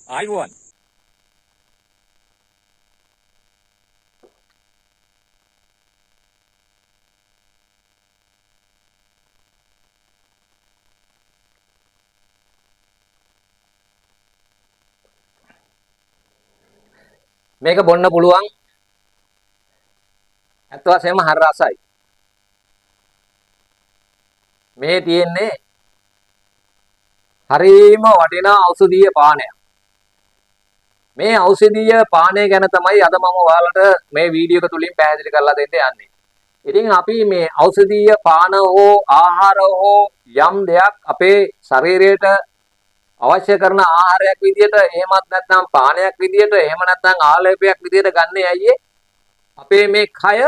ආයුවන් මේක බොන්න පුළුවන්. ඇත්ත වශයෙන්ම හරි රසයි. මේ තියෙන්නේ හරිම වටිනා ඖෂධීය පානයක්. මේ ඖෂධීය පානය ගැන තමයි අද මම ඔයාලට මේ වීඩියෝ එක තුලින් පැහැදිලි කරලා දෙන්න යන්නේ. ඉතින් අපි මේ ඖෂධීය පාන හෝ ආහාර හෝ යම් දෙයක් අපේ ශරීරයට අවශ්‍ය කරන ආහාරයක් විදියට එහෙමත් නැත්නම් පානයක් විදියට එහෙම නැත්නම් ආලේපයක් විදියට ගන්න ඇයි අපේ මේ කය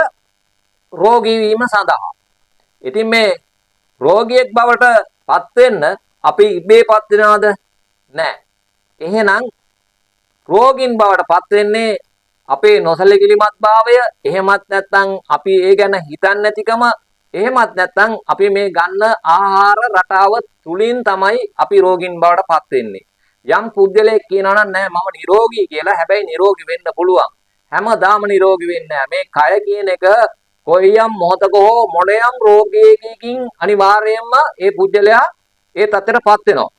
රෝගී වීම සඳහා. ඉතින් මේ රෝගියෙක් බවට පත් වෙන්න අපි ඉබේපත් වෙනවද? නැහැ. එහෙනම් රෝගින් බවට පත් වෙන්නේ අපේ නොසලකිලිමත් භාවය, එහෙමත් නැත්නම් අපි ඒ ගැන හිතන්නේ නැතිකම, එහෙමත් නැත්නම් අපි මේ ගන්න ආහාර රටාව තුලින් තමයි අපි රෝගින් බවට පත් වෙන්නේ. යම් පුද්ගලයෙක් කියනවා නම් නෑ මම නිරෝගී කියලා. හැබැයි නිරෝගී වෙන්න පුළුවන්. හැමදාම නිරෝගී වෙන්නේ නෑ. මේ කය කියන එක කොයියම් මොහතක හෝ මොනියම් රෝගයකින් අනිවාර්යයෙන්ම ඒ පුද්ගලයා ඒ තත්ත්වයටපත් වෙනවා.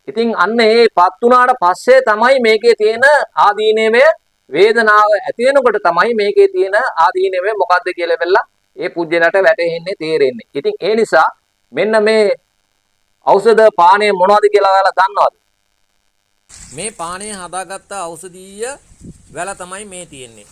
ඉතින් අන්න ඒපත් වුණාට පස්සේ තමයි මේකේ තියෙන ආදීනමය වේදනාව ඇති වෙනකොට තමයි මේකේ තියෙන ආදීනමය මොකද්ද කියලා වෙලා ඒ පුජ්‍යලට වැටෙන්නේ තේරෙන්නේ. ඉතින් ඒ නිසා මෙන්න මේ ඖෂධ පානය මොනවද කියලා ඔයාලා දන්නවද? මේ පානය හදාගත්ත ඖෂධීය වැල තමයි මේ තියෙන්නේ.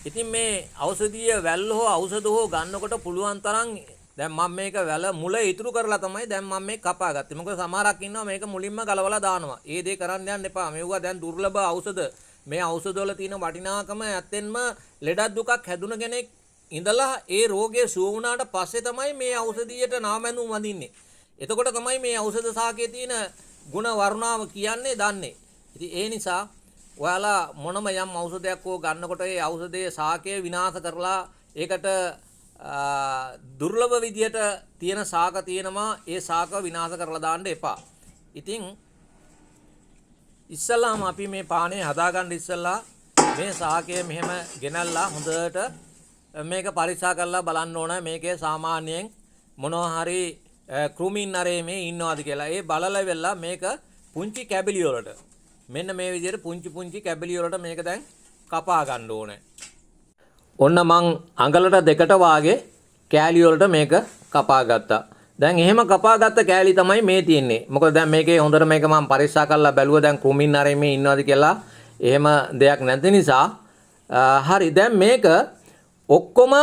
ඉතින් මේ ඖෂධීය වැල් හෝ ඖෂධ හෝ ගන්නකොට පුළුවන් තරම් දැන් මම මේක වැල මුල ඉතුරු කරලා තමයි දැන් මම මේක කපා ගත්තේ. මොකද සමහරක් ඉන්නවා මේක මුලින්ම ගලවලා දානවා. ඒ දේ කරන්න යන්න එපා. මේවා දැන් දුර්ලභ ඖෂධ. මේ ඖෂධ වල තියෙන වටිනාකම ඇත්තෙන්ම ලෙඩක් දුකක් හැදුන කෙනෙක් ඉඳලා ඒ රෝගය සුව වුණාට පස්සේ තමයි මේ ඖෂධියට නාමැඳුම් වදින්නේ. එතකොට තමයි මේ ඖෂධ ශාකයේ තියෙන ಗುಣ වර්ණාව කියන්නේ දන්නේ. ඉතින් ඒ නිසා ඔයාලා මොනම යම් ඖෂධයක් හෝ ගන්නකොට ඒ ඖෂධයේ ශාකය විනාශ කරලා ඒකට දුර්ලභ විදියට තියෙන ශාක තියෙනවා. ඒ ශාක විනාශ කරලා දාන්න එපා. ඉතින් ඉස්සල්ලාම අපි මේ පානය හදාගන්න ඉස්සල්ලා මේ ශාකය මෙහෙම ගෙනල්ලා හොඳට මේක පරීක්ෂා කරලා බලන්න ඕන මේකේ සාමාන්‍යයෙන් මොනවා හරි කෘමීන් නරේමේ ඉන්නවාද කියලා. ඒ බලලා වෙලා මේක පුංචි කැබලි වලට මෙන්න මේ විදිහට පුංචි කැබලි වලට මේක දැන් කපා ගන්න ඕනේ. ඔන්න මං අඟලට දෙකට වාගේ කෑලි වලට මේක කපා ගත්තා. දැන් එහෙම කපාගත්ත කෑලි තමයි මේ තියෙන්නේ. මොකද දැන් මේකේ හොඳට මේක මම පරීක්ෂා කරලා බැලුවා දැන් කෘමීන් නරේමේ ඉන්නවාද කියලා. එහෙම දෙයක් නැති නිසා හරි දැන් මේක ඔක්කොම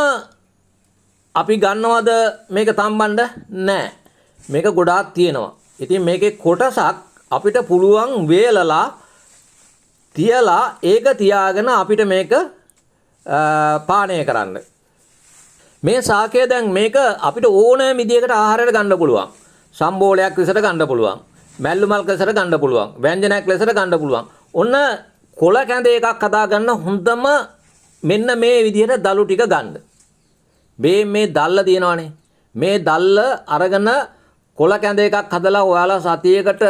අපි ගන්නවද මේක තම්බන්න? නෑ. මේක ගොඩාක් තියෙනවා. ඉතින් මේකේ කොටසක් අපිට පුළුවන් වේලලා තියලා ඒක තියාගෙන අපිට මේක පානය කරන්න. මේ ශාකය දැන් මේක අපිට ඕනෑම විදියකට ආහාරයට ගන්න පුළුවන්. සම්බෝලයක් ලෙසට ගන්න පුළුවන්. මැල්ලු මල් ලෙසට ගන්න පුළුවන්. ව්‍යංජනයක් ලෙසට ගන්න පුළුවන්. ඔන්න කොළ කැඳ එකක් හදා ගන්න හොඳම මෙන්න මේ විදිහට දලු ටික ගන්න. මේ දල්ල තියෙනවනේ. මේ දල්ල අරගෙන කොළ කැඳ එකක් හදලා ඔයාලා සතියකට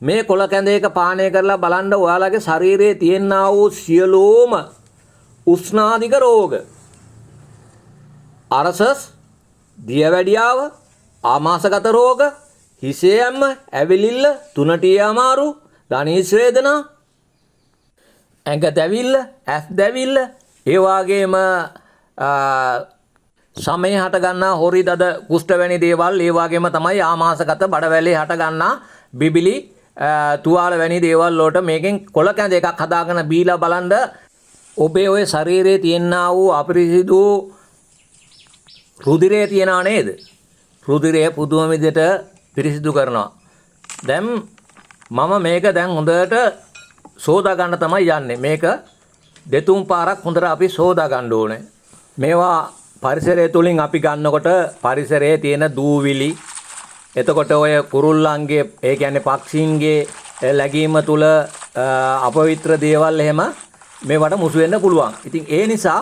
මේ කොළ කැඳ එක පානය කරලා බලන්න ඔයාලගේ ශරීරයේ තියෙනා වූ සියලුම උෂ්ණාධික රෝග අරසස්, දියවැඩියාව, ආමාශගත රෝග, හිසේ යම්ම, ඇවිලිල්ල, තුනටිය අමාරු, ධනීස් වේදනා, ඇඟ දැවිල්ල, ඇස් දැවිල්ල, ඒ වගේම සමේ හට ගන්නා හොරි දද කුෂ්ඨ වැනි දේවල්, ඒ වගේම තමයි ආමාශගත බඩවැලේ හට ගන්නා බිබිලි තුවාල වැනි දේවල් වලට මේකෙන් කොළ කැඳ එකක් හදාගෙන බීලා බලන්න ඔබේ ඔය ශරීරයේ තියෙනා වූ අපිරිසිදු රුධිරය තියනවා නේද? රුධිරය පුදුම විදිහට පිරිසිදු කරනවා. දැන් මම මේක දැන් හොඳට සෝදා ගන්න තමයි යන්නේ. මේක දෙතුන් පාරක් හොඳට අපි සෝදා ගන්න ඕනේ. මේවා පරිසරය තුලින් අපි ගන්නකොට පරිසරයේ තියෙන දූවිලි එතකොට ඔය කුරුල්ලන්ගේ ඒ කියන්නේ පක්ෂීන්ගේ läගීම තුල අපවිත්‍ර දේවල් එහෙම මේවට මුසු වෙන්න පුළුවන්. ඉතින් ඒ නිසා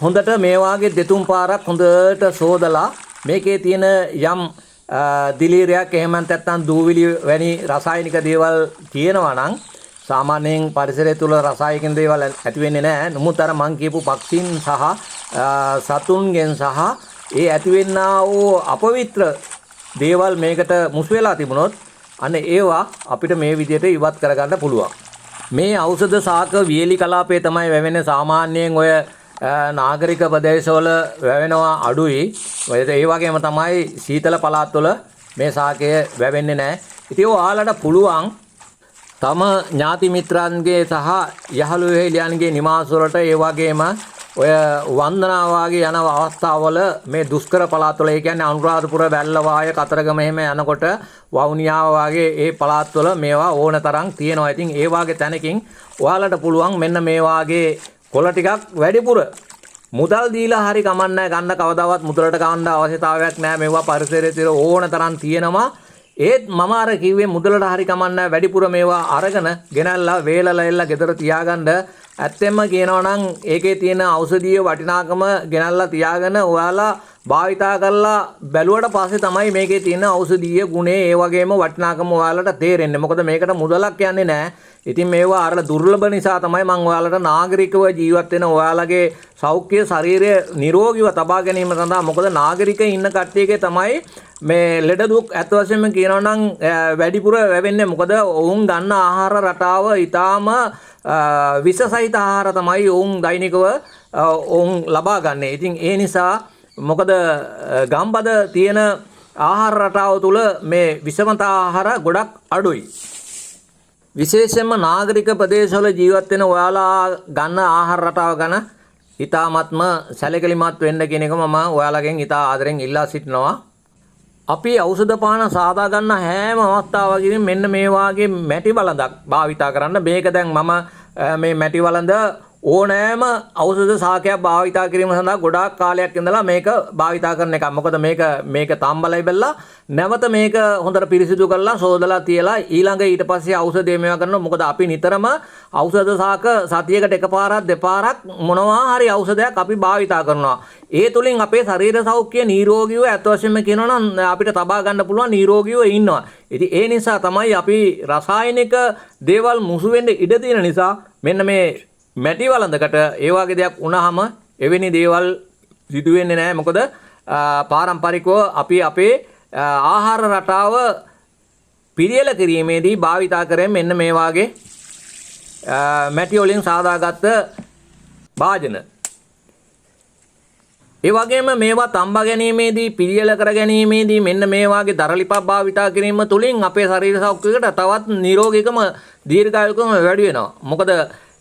හොඳට මේ වාගේ දෙතුන් පාරක් හොඳට සෝදලා මේකේ තියෙන යම් දිලීරයක් එහෙම නැත්නම් දූවිලි වැනි රසායනික දේවල් තියෙනවා නම් සාමාන්‍යයෙන් පරිසරය තුල රසායනික දේවල් ඇති වෙන්නේ නැහැ. නමුත් අර මං කියපු පක්ෂීන් සහ සතුන්ගෙන් සහ ඒ ඇතිවෙනා වූ අපවිත්‍ර දේවල් මේකට මුසු වෙලා තිබුණොත් අන්න ඒවා අපිට මේ විදිහට ඉවත් කරගන්න පුළුවන්. මේ ඖෂධ ශාක වියලි කලාපයේ තමයි වැවෙන්නේ. සාමාන්‍යයෙන් ඔය නාගරික ප්‍රදේශවල වැවෙනවා අඩුයි. ඒ වගේම තමයි සීතල පළාත්වල මේ ශාකය වැවෙන්නේ නැහැ. ඉතින් ඔයාලට පුළුවන් තම ඥාති මිත්‍රයන්ගේ සහ යහළු වෙහෙලියන්ගේ නිවාස වලට ඒ වගේම ඔය වන්දනා වාගේ යන අවස්ථාවල මේ දුෂ්කර පළාත්වල ඒ කියන්නේ අනුරාධපුර වැල්ලවාය කතරගම එහෙම යනකොට වවුනියාව වාගේ ඒ පළාත්වල මේවා ඕන තරම් තියෙනවා. ඉතින් ඒ වාගේ තැනකින් ඔයාලට පුළුවන් මෙන්න මේ වාගේ කොළ ටිකක් වැඩිපුර මුදල් දීලා හරි කමන්නේ ගන්න කවදාවත් මුදලට ගන්න අවශ්‍යතාවයක් නැහැ. මේවා පරිසරයේ තියෙන ඕන තරම් තියෙනවා. ඒත් මම අර කිව්වේ මුදලට හරි කමන්නේ වැඩිපුර මේවා අරගෙන ගෙනල්ලා වේලලා එල්ල ගෙදර තියාගන්න. ඇත්තෙන්ම කියනවා නම් ඒකේ තියෙන ඖෂධීය වටිනාකම ගෙනල්ලා තියාගෙන ඔයාලා භාවිතා කරලා බැලුවට පස්සේ තමයි මේකේ තියෙන ඖෂධීය ගුණේ ඒ වගේම වටිනාකම ඔයාලට තේරෙන්නේ. මොකද මේකට මුදලක් යන්නේ නැහැ. ඉතින් මේවා අර දුර්ලභ නිසා තමයි මම ඔයාලට නාගරිකව ජීවත් වෙන ඔයාලගේ සෞඛ්‍ය ශරීරය නිරෝගීව තබා ගැනීම සඳහා මොකද නාගරිකයන් ඉන්න කට්ටියගේ තමයි මේ ලෙඩ දුක් ඇත්ත වශයෙන්ම කියනවා නම් වැඩිපුර වැවෙන්නේ. මොකද ඔවුන් ගන්න ආහාර රටාව ඊටාම විස සහිත ආහාර තමයි ඔවුන් දෛනිකව ඔවුන් ලබා ගන්න. ඉතින් ඒ නිසා මොකද ගම්බද තියෙන ආහාර රටාව තුල මේ විෂමතා ආහාර ගොඩක් අඩුයි. විශේෂයෙන්ම නාගරික ප්‍රදේශවල ජීවත් වෙන ඔයාලා ගන්න ආහාර රටාව ගැන ඉතාමත්ම සැලකිලිමත් වෙන්න කියන එක මම ඔයාලගෙන් ඉතා ආදරෙන් ඉල්ලා සිටිනවා. අපි ඖෂධ පාන සාදා ගන්න හැම අවස්ථාවකදී මෙන්න මේ වාගේ මැටි වළඳක් භාවිතා කරන්න. මේක දැන් මම මේ මැටි වළඳ ඕනෑම ඖෂධ ශාකයක් භාවිතා කිරීම සඳහා ගොඩාක් කාලයක් ඉඳලා මේක භාවිතා කරන එක. මොකද මේක තම්බලයි බැලලා නැවත මේක හොඳට පිරිසිදු කරලා සෝදලා තියලා ඊළඟ ඊට පස්සේ ඖෂධය මේවා කරනවා. මොකද අපි නිතරම ඖෂධ ශාක සතියකට එකපාරක් දෙපාරක් මොනවා හරි ඖෂධයක් අපි භාවිතා කරනවා. ඒ තුලින් අපේ ශරීර සෞඛ්‍ය නිරෝගීව ඇත්ත වශයෙන්ම කියනවා නම් අපිට තබා ගන්න පුළුවන් නිරෝගීව ඉන්නවා. ඉතින් ඒ නිසා තමයි අපි රසායනික දේවල් මුසු වෙන්න ඉඩ තියෙන නිසා මෙන්න මේ මැටි වළඳකට ඒ වගේ දෙයක් වුණාම එවැනි දේවල් සිදු වෙන්නේ නැහැ. මොකද පාරම්පරිකව අපි අපේ ආහාර රටාව පිළියෙල කිරීමේදී භාවිතා කරන්නේ මෙන්න මේ වාගේ මැටි වලින් සාදාගත්ත භාජන. ඒ වගේම මේවා තම්බා ගැනීමේදී පිළියෙල කර ගැනීමේදී මෙන්න මේ වාගේ දරලිපක් භාවිතා කිරීම තුළින් අපේ ශරීර සෞඛ්‍යයට තවත් නිරෝගීකම දීර්ඝායුකම වැඩි වෙනවා. මොකද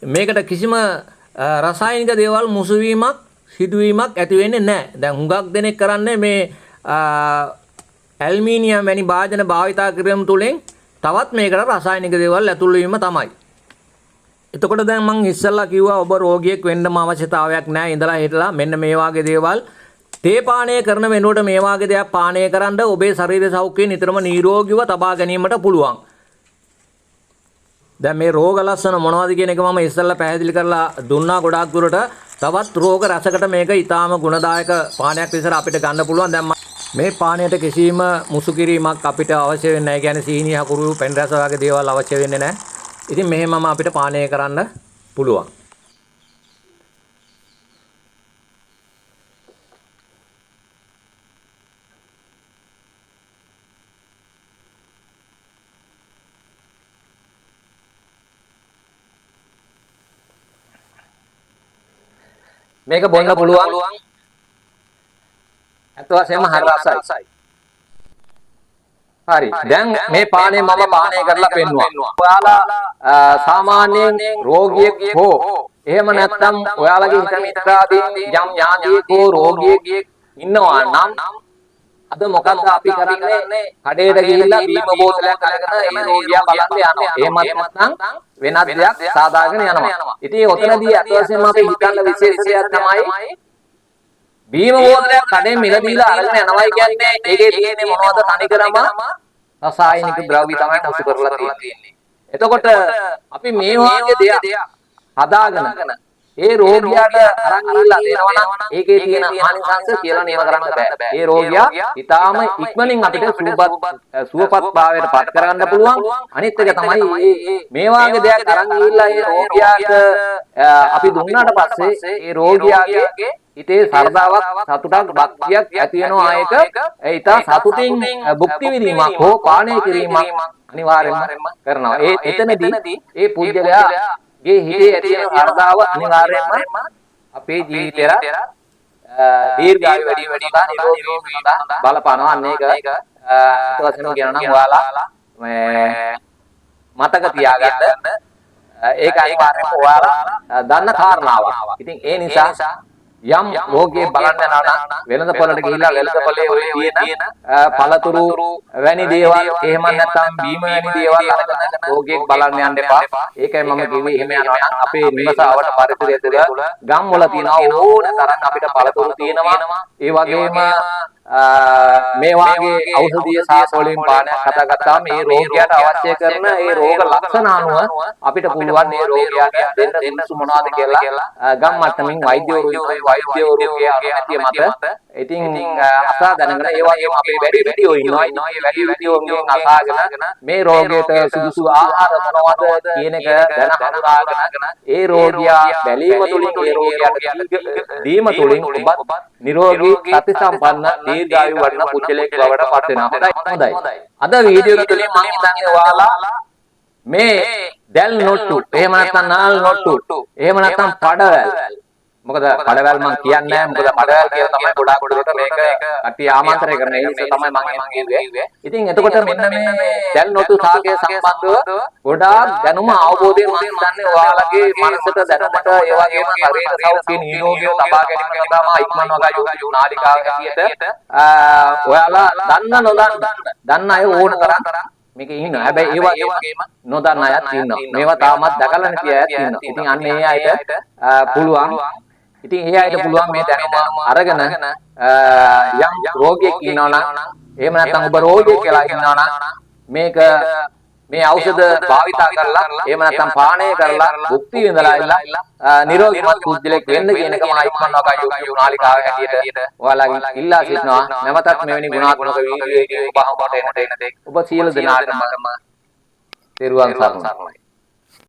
මේකට කිසිම රසායනික දේවල් මුසුවීමක් සිදුවීමක් ඇති වෙන්නේ නැහැ. දැන් හුඟක් දෙනෙක් කරන්නේ මේ ඇල්මීනියම් වැනි භාජන භාවිතා කිරීම තුළින් තවත් මේකට රසායනික දේවල් ඇතුල් වීම තමයි. එතකොට දැන් මම ඉස්සෙල්ලා කිව්වා ඔබ රෝගියෙක් වෙන්නම අවශ්‍යතාවයක් නැහැ. ඉඳලා හිටලා මෙන්න මේ වාගේ දේවල් තේ පානය කරන වෙනුවට මේ වාගේ දේවල් පානය කරන්න ඔබේ ශරීර සෞඛ්‍යය නිතරම නිරෝගීව තබා ගැනීමට පුළුවන්. දැන් මේ රෝග ලක්ෂණ මොනවද කියන එක මම ඉස්සෙල්ලා පැහැදිලි කරලා දුන්නා ගොඩාක් දුරට. තවත් රෝග රසකට මේක ඊටාම ගුණදායක පානයක් විතර අපිට ගන්න පුළුවන්. දැන් මේ පානයට කිසිම මුසු කිරීමක් අපිට අවශ්‍ය වෙන්නේ නැහැ. කියන්නේ සීනි හකුරු පෙන් රස වගේ දේවල් අවශ්‍ය වෙන්නේ නැහැ. ඉතින් මෙහෙමම අපිට පානය කරන්න පුළුවන්. මේක බොන්න පුළුවන්. ඇත්ත වශයෙන්ම හරි රසයි. හරි. දැන් මේ පානය මම පානය කරලා පෙන්නුවා. ඔයාලා සාමාන්‍යයෙන් රෝගියෙක් හෝ එහෙම නැත්නම් ඔයාලගේ හිත මිත්‍රාදීන් යම් ඥාතියෙක් හෝ රෝගියෙක් ඉන්නවා නම් අද මොකද අපි කරන්නේ? කඩේට ගිහිල්ලා බීම බෝතලයක් අරගෙන ඒ රෝගියා බලන්න යනවා. එහෙමත් නැත්නම් වෙනත් දෙයක් සාදාගෙන යනවා. ඉතින් ඔතනදී අත වශයෙන්ම අපි හිතන්න විශේෂයක් තමයි බීම බෝතලයක් කඩේ මිල දීලා අරගෙන යනවායි කියන්නේ ඒකේ තියෙන්නේ මොනවද? තනිකරම රසායනික ද්‍රව්‍ය තමයි මුසු කරලා තියෙන්නේ. එතකොට අපි මේ වාගේ දෙයක් හදාගෙන ඒ රෝගියාට අරන් ගිහිල්ලා දෙනවා නම් ඒකේ තියෙන ආනිසංශ කියලා නිම කරන්න බෑ. ඒ රෝගියා ඊටාම ඉක්මනින් අපිට සුවපත් භාවයට පත් කරගන්න පුළුවන්. අනිත් එක තමයි මේ වාගේ දෙයක් අරන් ගිහිල්ලා ඒ රෝගියාට අපි දුන්නාට පස්සේ ඒ රෝගියාගේ හිතේ සරදාවක් සතුටක් භක්තියක් ඇති වෙනවා. ඒක ඒ ඊට සතුටින් භුක්ති විඳීමක් හෝ පානය කිරීමක් අනිවාර්යයෙන්ම කරනවා. ඒ එතනදී ඒ පුද්ගලයාගේ හිතේ ඇති වෙන සරදාව අනිවාර්යයෙන්ම අපේ ජීවිතේට දීර්ඝායු වැඩි වෙනවා නිරෝගී වෙනවා බලපානවා. අන්න ඒක අත වශයෙන් කියනවා නම් ඔයාලා මේ මතක තියාගන්න. ඒක අනිවාර්යයෙන්ම ඔයාලා දන්න කාරණාවක්. ඉතින් ඒ නිසා යම් රෝගියෙක් බලන්න යනවා නම් වෙළඳපොළට ගිහිල්ලා වෙළඳපොලේ ඔය තියෙන පළතුරු වැනි දේවල් එහෙම නැත්නම් බීම වැනි දේවල් අරගෙන රෝගියෙක් බලන්න යන්න එපා. ඒකයි මම කිව්වේ එහෙම යනවා නම් අපේ නිවසවට පරිසරය තුළ ගම් වල තියෙන ඕන තරම් අපිට පළතුරු තියෙනවා. ඒ වගේම මේ වාගේ ඖෂධීය සාපවලින් පානයක් හදාගත්තාම මේ රෝගියාට අවශ්‍ය කරන ඒ රෝග ලක්ෂණ අනුව අපිට පුළුවන් මේ රෝගියාට දෙන්න සුදුසු මොනවද කියලා ගම් මට්ටමින් වෛද්‍යවරුන්ගේ අනුමැතිය මත ඉතින් අසා දැනගෙන ඒ වගේම අපේ වැඩි විඩියෝ ඉන්නවා. ඒ වැඩි විඩියෝගෙන් අසාගෙන මේ රෝගයට සුදුසු ආහාර මොනවද කියන එක දැන හඳුනාගෙන ඒ රෝගියා බැලීම තුළින් ඒ රෝගියාට දීම තුළින් ඔබත් නිරෝගී සති සම්පන්න දීර්ඝායු වඩන පුද්ගලයෙක් බවට පත් වෙනවා. හොඳයි. අද වීඩියෝ එක තුළින් මම හිතන්නේ ඔයාලා මේ දැල් නොට්ටු එහෙම නැත්නම් නාල් නොට්ටු එහෙම නැත්නම් පඩවැල්. මොකද පඩවැල් මම කියන්නේ නැහැ. මොකද පඩවැල් කියලා තමයි ගොඩාක් දුරට මේක කට්ටිය ආමන්ත්‍රණය කරන. ඒ නිසා තමයි මම කිව්වේ. ඉතින් එතකොට මෙන්න මේ දැල් නොට්ටු සාකය සම්බන්ධව ගොඩාක් දැනුම අවබෝධය මම හිතන්නේ ඔයාලගේ මනසට දැනුමට ඒ වගේම ශරීර සෞඛ්‍ය නිරෝගීව ලබා ගැනීම සඳහා ඉක්මනවගා යොමු නාලිකාවක් හැටියට ඔයාලා දන්න අය ඕන තරම් මේක ඉන්නවා. හැබැයි ඒ වගේම නොදන්න අයත් ඉන්නවා. මේවා තාමත් දැකලා නැති අයත් ඉන්නවා. ඉතින් අන්න ඒ අයට පුළුවන්. ඉතින් ඒ අයට පුළුවන් මේ දැනුම අරගෙන යම් රෝගියෙක් ඉන්නවා නම් එහෙම නැත්නම් ඔබ රෝගියෙක් කියලා ඉන්නවා නම් මේක මේ ඖෂධ භාවිතා කරලා එහෙම නැත්නම් පානය කරලා භුක්ති විඳලා නිරෝගීමත් පුද්ගලෙක් වෙන්න කියන එක මම ඉක්මනවගා YouTube නාලිකාව හැටියට ඔයාලගෙන් ඉල්ලා සිටිනවා. නැවතත් මෙවැනි ගුණාත්මක වීඩියෝ එකකින් ඔබ හමුවට එන්න ඔබ සියලු දෙනාටම තෙරුවන් සරණයි.